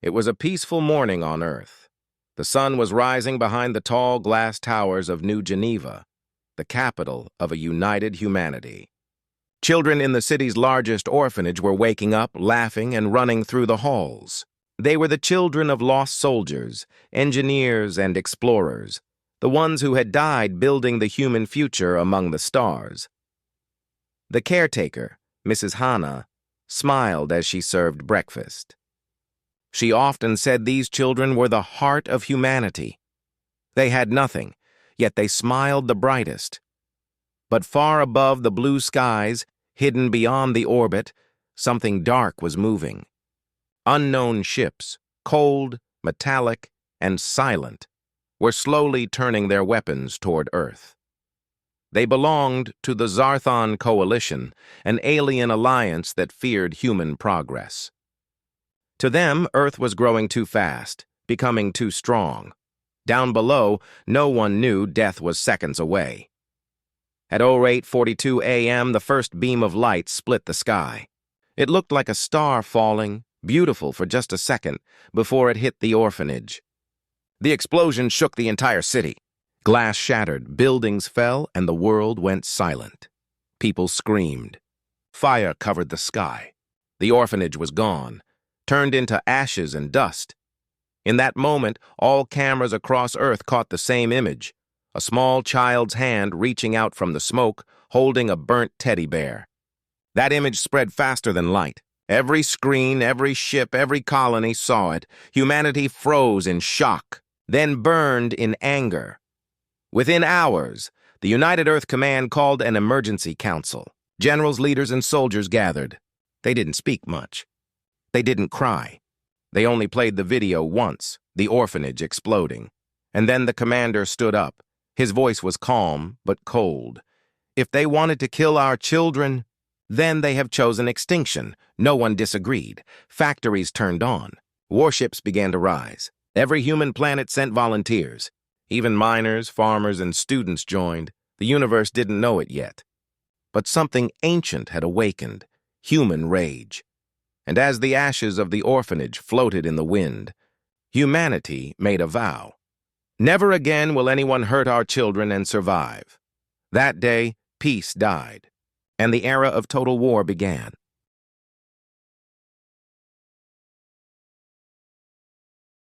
It was a peaceful morning on Earth. The sun was rising behind the tall glass towers of New Geneva, the capital of a united humanity. Children in the city's largest orphanage were waking up, laughing, and running through the halls. They were the children of lost soldiers, engineers, and explorers, the ones who had died building the human future among the stars. The caretaker, Mrs. Hannah, smiled as she served breakfast. She often said these children were the heart of humanity. They had nothing, yet they smiled the brightest. But far above the blue skies, hidden beyond the orbit, something dark was moving. Unknown ships, cold, metallic, and silent, were slowly turning their weapons toward Earth. They belonged to the Zarthon Coalition, an alien alliance that feared human progress. To them, Earth was growing too fast, becoming too strong. Down below, no one knew death was seconds away. At 08:42 a.m., the first beam of light split the sky. It looked like a star falling, beautiful for just a second, before it hit the orphanage. The explosion shook the entire city. Glass shattered, buildings fell, and the world went silent. People screamed. Fire covered the sky. The orphanage was gone, turned into ashes and dust. In that moment, all cameras across Earth caught the same image, a small child's hand reaching out from the smoke, holding a burnt teddy bear. That image spread faster than light. Every screen, every ship, every colony saw it. Humanity froze in shock, then burned in anger. Within hours, the United Earth Command called an emergency council. Generals, leaders, and soldiers gathered. They didn't speak much. They didn't cry. They only played the video once, the orphanage exploding. And then the commander stood up. His voice was calm, but cold. If they wanted to kill our children, then they have chosen extinction. No one disagreed. Factories turned on. Warships began to rise. Every human planet sent volunteers. Even miners, farmers, and students joined. The universe didn't know it yet. But something ancient had awakened, human rage. And as the ashes of the orphanage floated in the wind, humanity made a vow. Never again will anyone hurt our children and survive. That day, peace died, and the era of total war began.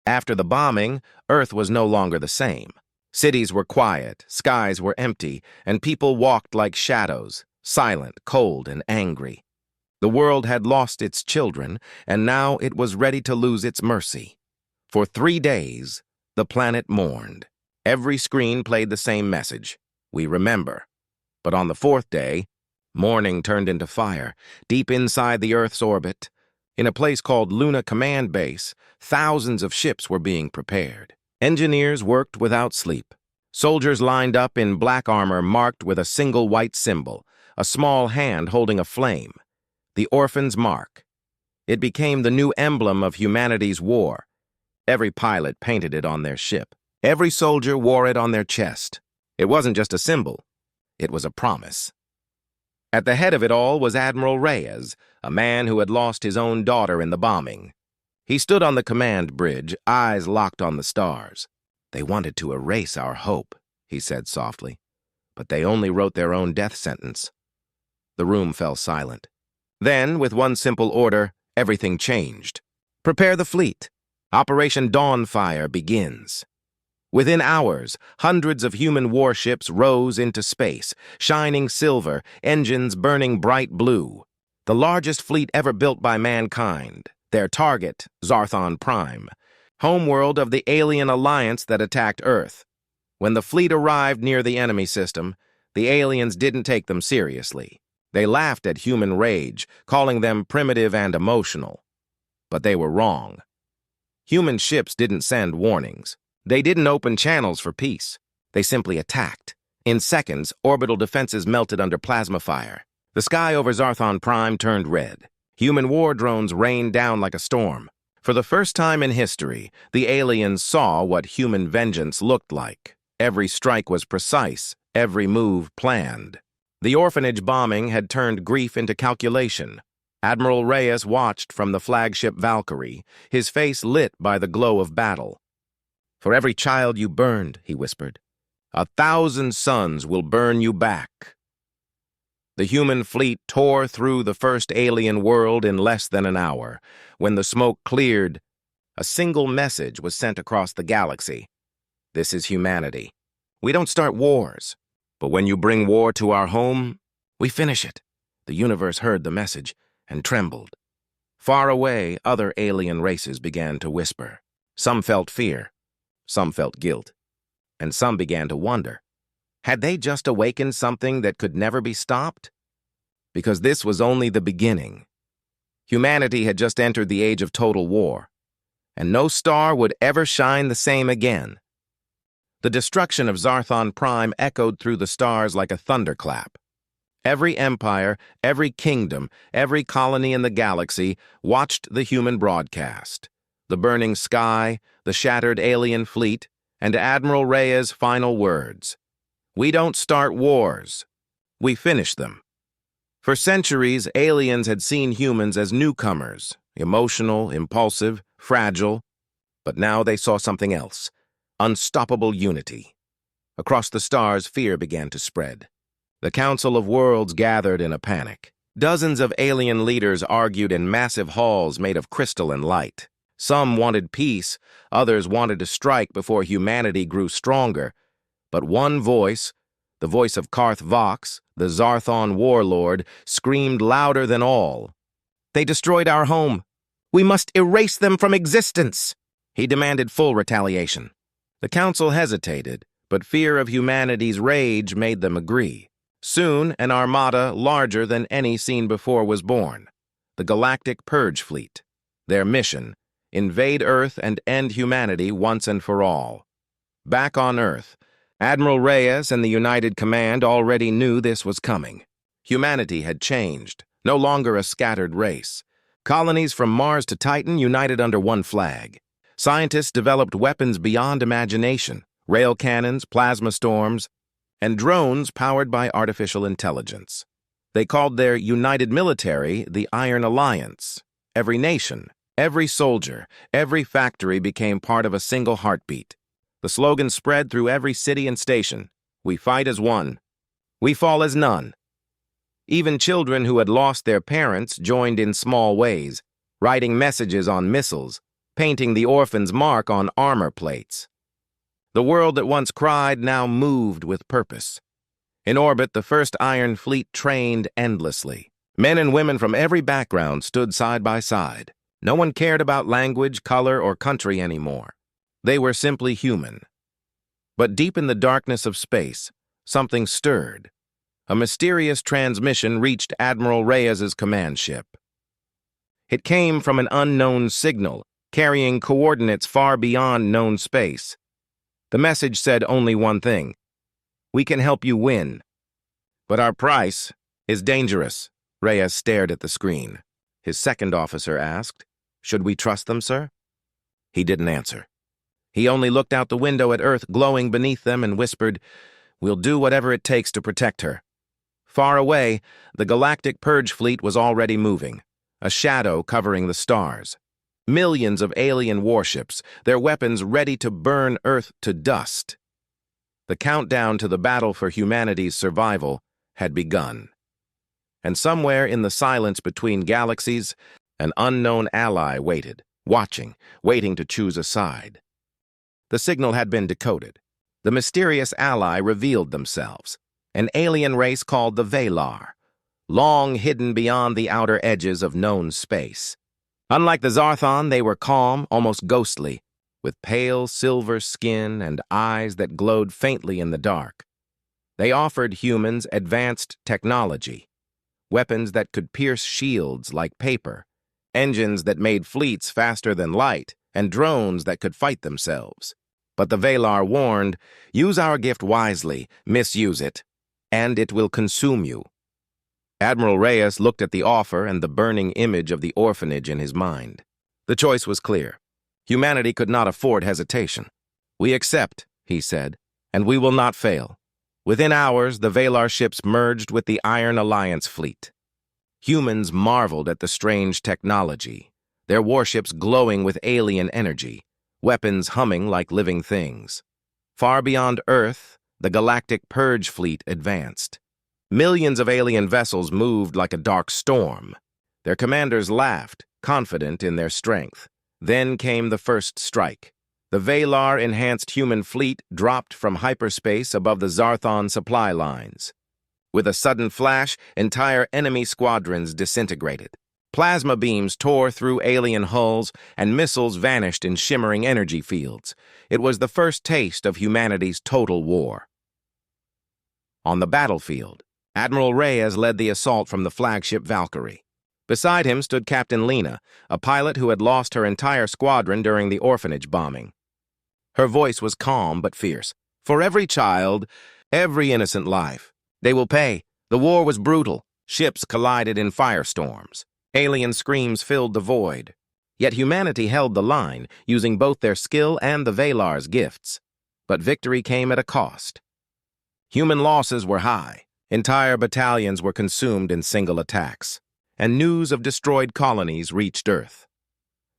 After the bombing, Earth was no longer the same. Cities were quiet, skies were empty, and people walked like shadows, silent, cold, and angry. The world had lost its children, and now it was ready to lose its mercy. For 3 days, the planet mourned. Every screen played the same message: we remember. But on the 4th day, mourning turned into fire. Deep inside the Earth's orbit, in a place called Luna Command Base, thousands of ships were being prepared. Engineers worked without sleep. Soldiers lined up in black armor marked with a single white symbol, a small hand holding a flame. The orphan's mark. It became the new emblem of humanity's war. Every pilot painted it on their ship. Every soldier wore it on their chest. It wasn't just a symbol. It was a promise. At the head of it all was Admiral Reyes, a man who had lost his own daughter in the bombing. He stood on the command bridge, eyes locked on the stars. They wanted to erase our hope, he said softly, but they only wrote their own death sentence. The room fell silent. Then, with one simple order, everything changed. Prepare the fleet. Operation Dawnfire begins. Within hours, hundreds of human warships rose into space, shining silver, engines burning bright blue. The largest fleet ever built by mankind. Their target, Zarthon Prime, homeworld of the alien alliance that attacked Earth. When the fleet arrived near the enemy system, the aliens didn't take them seriously. They laughed at human rage, calling them primitive and emotional. But they were wrong. Human ships didn't send warnings. They didn't open channels for peace. They simply attacked. In seconds, orbital defenses melted under plasma fire. The sky over Zarthon Prime turned red. Human war drones rained down like a storm. For the first time in history, the aliens saw what human vengeance looked like. Every strike was precise, every move planned. The orphanage bombing had turned grief into calculation. Admiral Reyes watched from the flagship Valkyrie, his face lit by the glow of battle. "For every child you burned," he whispered, "1,000 suns will burn you back." The human fleet tore through the first alien world in less than an hour. When the smoke cleared, a single message was sent across the galaxy. "This is humanity. We don't start wars, but when you bring war to our home, we finish it." The universe heard the message and trembled. Far away, other alien races began to whisper. Some felt fear, some felt guilt, and some began to wonder. Had they just awakened something that could never be stopped? Because this was only the beginning. Humanity had just entered the age of total war, and no star would ever shine the same again. The destruction of Zarthon Prime echoed through the stars like a thunderclap. Every empire, every kingdom, every colony in the galaxy watched the human broadcast. The burning sky, the shattered alien fleet, and Admiral Reyes' final words. "We don't start wars. We finish them." For centuries, aliens had seen humans as newcomers, emotional, impulsive, fragile, but now they saw something else, unstoppable unity. Across the stars, fear began to spread. The Council of Worlds gathered in a panic. Dozens of alien leaders argued in massive halls made of crystal and light. Some wanted peace, others wanted to strike before humanity grew stronger. But one voice, the voice of Karth Vox, the Zarthon warlord, screamed louder than all. "They destroyed our home. We must erase them from existence." He demanded full retaliation. The council hesitated, but fear of humanity's rage made them agree. Soon, an armada larger than any seen before was born. The Galactic Purge Fleet. Their mission: invade Earth and end humanity once and for all. Back on Earth, Admiral Reyes and the United Command already knew this was coming. Humanity had changed, no longer a scattered race. Colonies from Mars to Titan united under one flag. Scientists developed weapons beyond imagination: rail cannons, plasma storms, and drones powered by artificial intelligence. They called their united military the Iron Alliance. Every nation, every soldier, every factory became part of a single heartbeat. The slogan spread through every city and station: "We fight as one. We fall as none." Even children who had lost their parents joined in small ways, writing messages on missiles, painting the orphan's mark on armor plates. The world that once cried now moved with purpose. In orbit, the first Iron Fleet trained endlessly. Men and women from every background stood side by side. No one cared about language, color, or country anymore. They were simply human. But deep in the darkness of space, something stirred. A mysterious transmission reached Admiral Reyes' command ship. It came from an unknown signal, carrying coordinates far beyond known space. The message said only one thing: "We can help you win. But our price is dangerous." Reyes stared at the screen. His second officer asked, "Should we trust them, sir?" He didn't answer. He only looked out the window at Earth glowing beneath them and whispered, "We'll do whatever it takes to protect her." Far away, the Galactic Purge Fleet was already moving, a shadow covering the stars. Millions of alien warships, their weapons ready to burn Earth to dust. The countdown to the battle for humanity's survival had begun. And somewhere in the silence between galaxies, an unknown ally waited, waiting to choose a side. The signal had been decoded. The mysterious ally revealed themselves, an alien race called the Valar, long hidden beyond the outer edges of known space. Unlike the Zarthon, they were calm, almost ghostly, with pale silver skin and eyes that glowed faintly in the dark. They offered humans advanced technology, weapons that could pierce shields like paper, engines that made fleets faster than light, and drones that could fight themselves. But the Valar warned, "Use our gift wisely, misuse it, and it will consume you." Admiral Reyes looked at the offer and the burning image of the orphanage in his mind. The choice was clear. Humanity could not afford hesitation. "We accept," he said, "and we will not fail." Within hours, the Valar ships merged with the Iron Alliance fleet. Humans marveled at the strange technology, their warships glowing with alien energy, weapons humming like living things. Far beyond Earth, the galactic purge fleet advanced. Millions of alien vessels moved like a dark storm. Their commanders laughed, confident in their strength. Then came the first strike. The Valar-enhanced human fleet dropped from hyperspace above the Zarthon supply lines. With a sudden flash, entire enemy squadrons disintegrated. Plasma beams tore through alien hulls, and missiles vanished in shimmering energy fields. It was the first taste of humanity's total war. On the battlefield, Admiral Reyes led the assault from the flagship Valkyrie. Beside him stood Captain Lena, a pilot who had lost her entire squadron during the orphanage bombing. Her voice was calm but fierce. "For every child, every innocent life, they will pay. The war was brutal. Ships collided in firestorms. Alien screams filled the void. Yet humanity held the line, using both their skill and the Valar's gifts. But victory came at a cost. Human losses were high. Entire battalions were consumed in single attacks, and news of destroyed colonies reached Earth.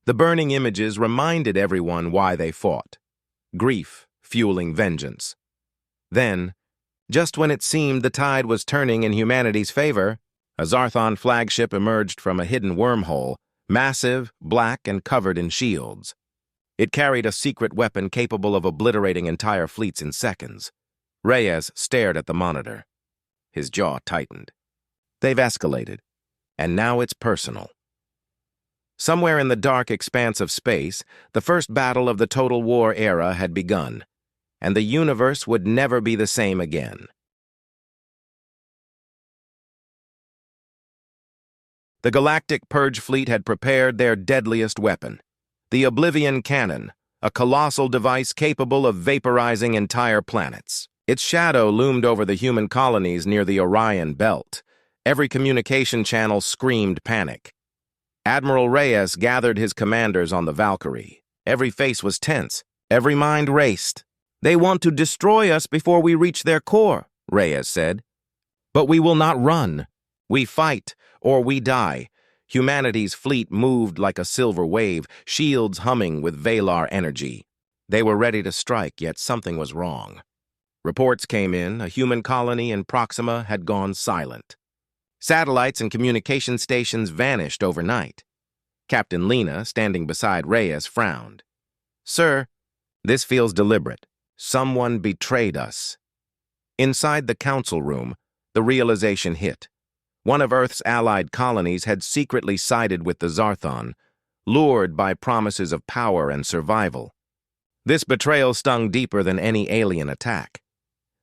The burning images reminded everyone why they fought. Grief fueling vengeance. Then, just when it seemed the tide was turning in humanity's favor, a Zarthon flagship emerged from a hidden wormhole, massive, black, and covered in shields. It carried a secret weapon capable of obliterating entire fleets in seconds. Reyes stared at the monitor. His jaw tightened. They've escalated, and now it's personal. Somewhere in the dark expanse of space, the first battle of the Total War era had begun, and the universe would never be the same again. The Galactic Purge Fleet had prepared their deadliest weapon, the Oblivion Cannon, a colossal device capable of vaporizing entire planets. Its shadow loomed over the human colonies near the Orion Belt. Every communication channel screamed panic. Admiral Reyes gathered his commanders on the Valkyrie. Every face was tense. Every mind raced. "They want to destroy us before we reach their core," Reyes said. "But we will not run. We fight, or we die." Humanity's fleet moved like a silver wave, shields humming with Valar energy. They were ready to strike, yet something was wrong. Reports came in, a human colony in Proxima had gone silent. Satellites and communication stations vanished overnight. Captain Lena, standing beside Reyes, frowned. "Sir, this feels deliberate. Someone betrayed us." Inside the council room, the realization hit. One of Earth's allied colonies had secretly sided with the Zarthon, lured by promises of power and survival. This betrayal stung deeper than any alien attack.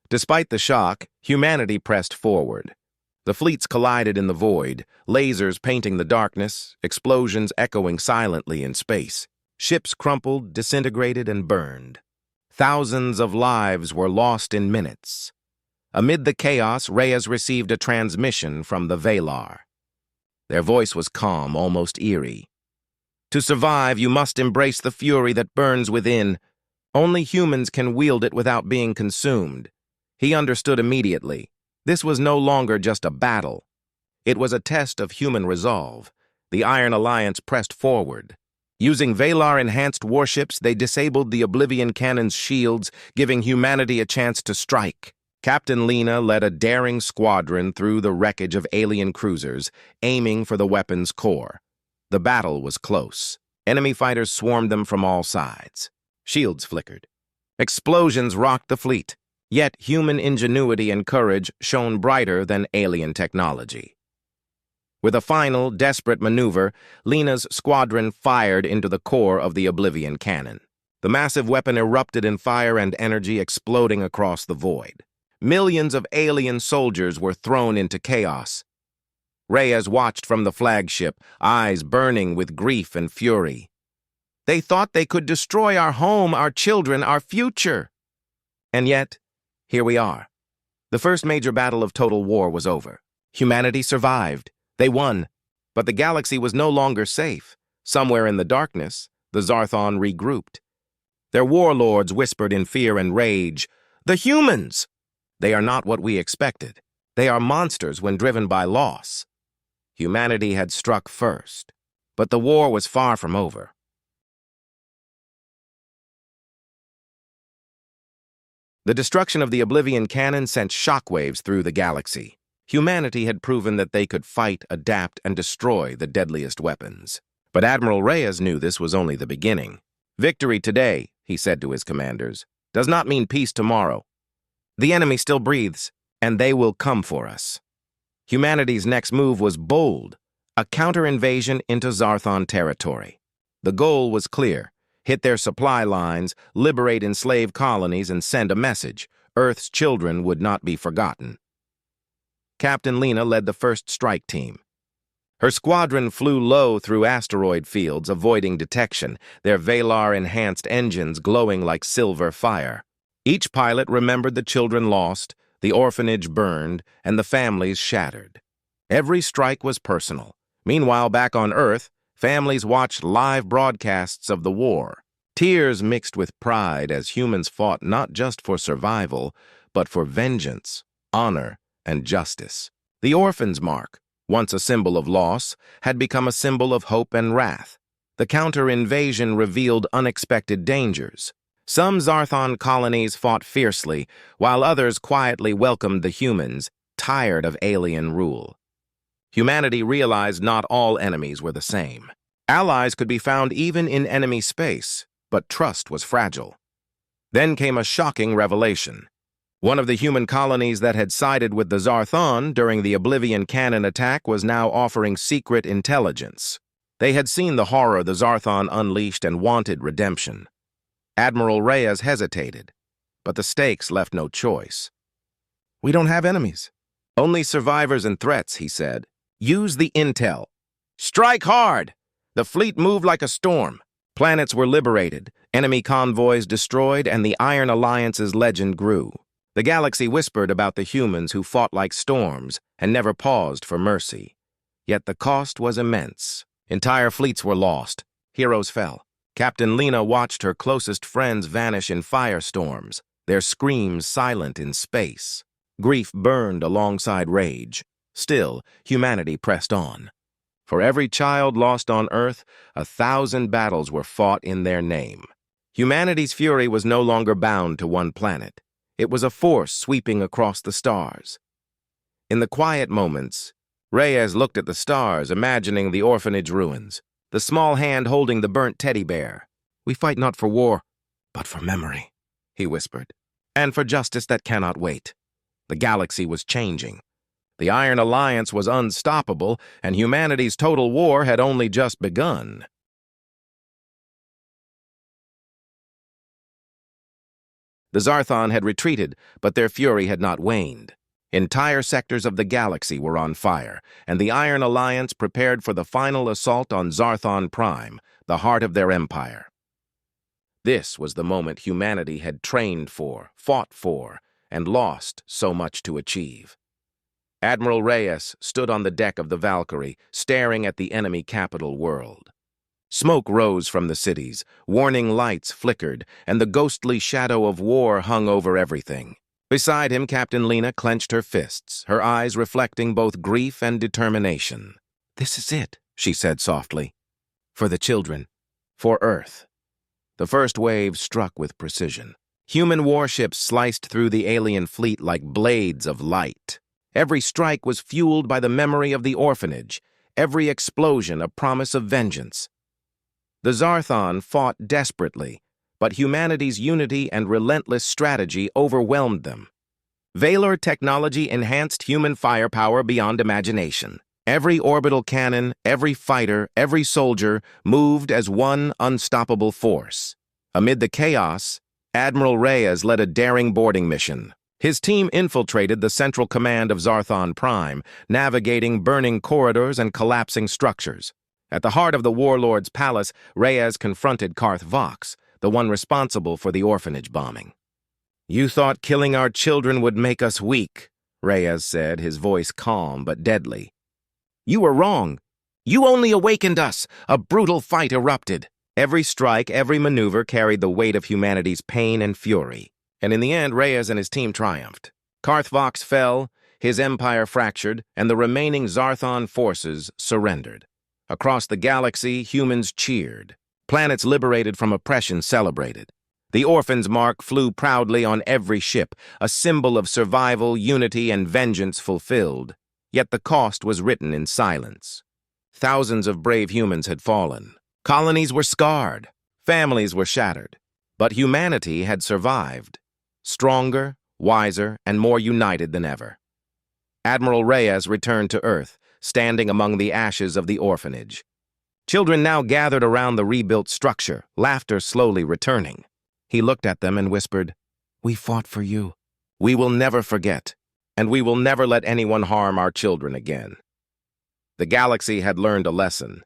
Despite the shock, humanity pressed forward. The fleets collided in the void, lasers painting the darkness, explosions echoing silently in space. Ships crumpled, disintegrated, and burned. Thousands of lives were lost in minutes. Amid the chaos, Reyes received a transmission from the Valar. Their voice was calm, almost eerie. "To survive, you must embrace the fury that burns within. Only humans can wield it without being consumed." He understood immediately. This was no longer just a battle. It was a test of human resolve. The Iron Alliance pressed forward. Using Valar-enhanced warships, they disabled the Oblivion Cannon's shields, giving humanity a chance to strike. Captain Lena led a daring squadron through the wreckage of alien cruisers, aiming for the weapon's core. The battle was close. Enemy fighters swarmed them from all sides. Shields flickered. Explosions rocked the fleet. Yet human ingenuity and courage shone brighter than alien technology. With a final, desperate maneuver, Lena's squadron fired into the core of the Oblivion Cannon. The massive weapon erupted in fire and energy, exploding across the void. Millions of alien soldiers were thrown into chaos. Reyes watched from the flagship, eyes burning with grief and fury. "They thought they could destroy our home, our children, our future." And yet, here we are. The first major battle of total war was over. Humanity survived. They won. But the galaxy was no longer safe. Somewhere in the darkness, the Zarthon regrouped. Their warlords whispered in fear and rage, "The humans! They are not what we expected. They are monsters when driven by loss." Humanity had struck first, but the war was far from over. The destruction of the Oblivion Cannon sent shockwaves through the galaxy. Humanity had proven that they could fight, adapt, and destroy the deadliest weapons. But Admiral Reyes knew this was only the beginning. "Victory today," he said to his commanders, "does not mean peace tomorrow. The enemy still breathes, and they will come for us." Humanity's next move was bold, a counter-invasion into Zarthon territory. The goal was clear: hit their supply lines, liberate enslaved colonies, and send a message: Earth's children would not be forgotten. Captain Lena led the first strike team. Her squadron flew low through asteroid fields, avoiding detection, their Valar-enhanced engines glowing like silver fire. Each pilot remembered the children lost, the orphanage burned, and the families shattered. Every strike was personal. Meanwhile, back on Earth, families watched live broadcasts of the war. Tears mixed with pride as humans fought not just for survival, but for vengeance, honor, and justice. The orphan's mark, once a symbol of loss, had become a symbol of hope and wrath. The counter-invasion revealed unexpected dangers. Some Zarthon colonies fought fiercely, while others quietly welcomed the humans, tired of alien rule. Humanity realized not all enemies were the same. Allies could be found even in enemy space, but trust was fragile. Then came a shocking revelation. One of the human colonies that had sided with the Zarthon during the Oblivion Cannon attack was now offering secret intelligence. They had seen the horror the Zarthon unleashed and wanted redemption. Admiral Reyes hesitated, but the stakes left no choice. "We don't have enemies. Only survivors and threats," he said. "Use the intel. Strike hard!" The fleet moved like a storm. Planets were liberated, enemy convoys destroyed, and the Iron Alliance's legend grew. The galaxy whispered about the humans who fought like storms and never paused for mercy. Yet the cost was immense. Entire fleets were lost. Heroes fell. Captain Lena watched her closest friends vanish in firestorms, their screams silent in space. Grief burned alongside rage. Still, humanity pressed on. For every child lost on Earth, 1,000 battles were fought in their name. Humanity's fury was no longer bound to one planet. It was a force sweeping across the stars. In the quiet moments, Reyes looked at the stars, imagining the orphanage ruins, the small hand holding the burnt teddy bear. "We fight not for war, but for memory," he whispered, "and for justice that cannot wait." The galaxy was changing. The Iron Alliance was unstoppable, and humanity's total war had only just begun. The Zarthon had retreated, but their fury had not waned. Entire sectors of the galaxy were on fire, and the Iron Alliance prepared for the final assault on Zarthon Prime, the heart of their empire. This was the moment humanity had trained for, fought for, and lost so much to achieve. Admiral Reyes stood on the deck of the Valkyrie, staring at the enemy capital world. Smoke rose from the cities, warning lights flickered, and the ghostly shadow of war hung over everything. Beside him, Captain Lena clenched her fists, her eyes reflecting both grief and determination. "This is it," she said softly. "For the children. For Earth." The first wave struck with precision. Human warships sliced through the alien fleet like blades of light. Every strike was fueled by the memory of the orphanage, every explosion a promise of vengeance. The Zarthon fought desperately, but humanity's unity and relentless strategy overwhelmed them. Valar technology enhanced human firepower beyond imagination. Every orbital cannon, every fighter, every soldier moved as one unstoppable force. Amid the chaos, Admiral Reyes led a daring boarding mission. His team infiltrated the central command of Zarthon Prime, navigating burning corridors and collapsing structures. At the heart of the warlord's palace, Reyes confronted Carth Vox, the one responsible for the orphanage bombing. "You thought killing our children would make us weak," Reyes said, his voice calm but deadly. "You were wrong. You only awakened us." A brutal fight erupted. Every strike, every maneuver carried the weight of humanity's pain and fury. And in the end, Reyes and his team triumphed. Carth Vox fell, His empire fractured, and the remaining Zarthon forces surrendered. Across the galaxy, humans cheered. Planets liberated from oppression celebrated. The orphan's mark flew proudly on every ship, a symbol of survival, unity, and vengeance fulfilled. Yet the cost was written in silence. Thousands of brave humans had fallen. Colonies were scarred. Families were shattered. But humanity had survived, stronger, wiser, and more united than ever. Admiral Reyes returned to Earth, standing among the ashes of the orphanage. Children now gathered around the rebuilt structure, laughter slowly returning. He looked at them and whispered, "We fought for you. We will never forget, and we will never let anyone harm our children again." The galaxy had learned a lesson.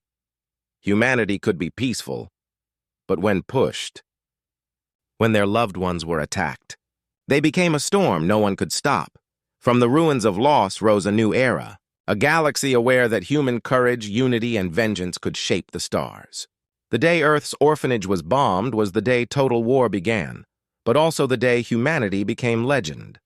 Humanity could be peaceful, but when pushed, when their loved ones were attacked, they became a storm no one could stop. From the ruins of loss rose a new era, a galaxy aware that human courage, unity, and vengeance could shape the stars. The day Earth's orphanage was bombed was the day total war began, but also the day humanity became legend.